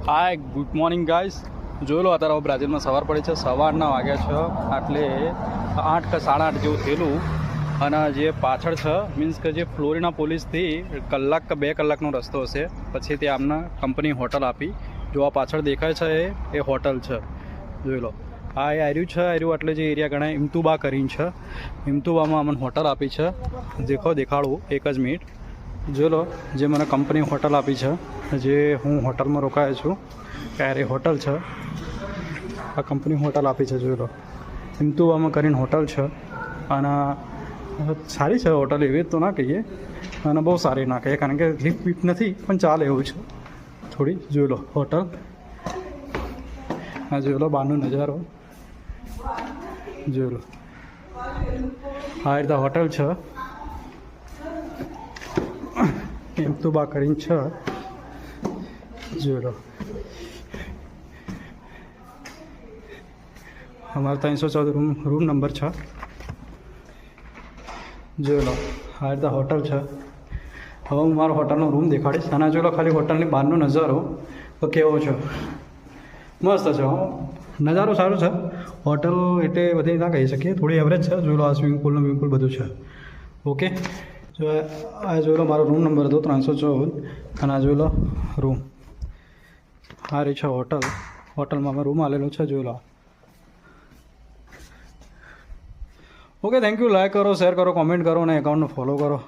Hi good morning guys. જોઈ લો અત્યારે બ્રાઝિલમાં સવાર પડી છે, સવારના વાગ્યા છે એટલે 8 કે 8:30 જેવું થયેલું. અને જે પાછળ છે મીન્સ કે જે ફ્લોરિના પોલીસથી કલાક કે 2 કલાકનો રસ્તો હશે, પછી તે આમને કંપની હોટલ આપી. જો આ પાછળ દેખાય છે એ હોટલ છે. જોઈ લો આ એ આર્યું છે, આર્યું એટલે જે એરિયા ગણાય ઇમતુબા કરીને છે. ઇમતુબામાં અમને હોટલ આપી છે. દેખાડું એક જ મિનિટ. જોઈ લો જે મને કંપની હોટલ આપી છે, જે હું હોટલમાં રોકાયો છું ત્યારે હોટલ છે. આ કંપની હોટલ આપી છે. જોઈ લો ઇમતુબામાં કરીને હોટલ છે. અને સારી છે હોટલ, એવી તો ના કહીએ અને બહુ સારી ના કહીએ, કારણ કે લિફ્ટ બીફ્ટ નથી પણ ચાલે એવું છે થોડી. જોઈ લો હોટલ, આ જોઈ લો બહારનો નજારો. જોઈ લો આ રીતે હોટલ છે ઇમતુબા કરીને છે. જોઈ લો અમારે 314 રૂમ નંબર છે. જોઈ લો આ રીતે હોટલ છે. હવે હું મારો હોટલનો રૂમ દેખાડીશ. અને જોઈ લો ખાલી હોટલની બહારનો નજારો તો કેવો છે, મસ્ત છે. નજારો સારો છે. હોટલ એટલે બધી ના કહી શકીએ, થોડી એવરેજ છે. જોઈ લો આ સ્વિમિંગ પુલ બધું છે. ઓકે, જો આ જોઈ લો મારો રૂમ નંબર હતો 314. અને આ જોઈ લો રૂમ, આ રહી છે હોટલ. હોટલમાં અમે રૂમ આવેલો છે. જોઈ લો. Okay, thank you. લાઈક કરો, શેર કરો, કોમેન્ટ કરો અને એકાઉન્ટને ફોલો કરો.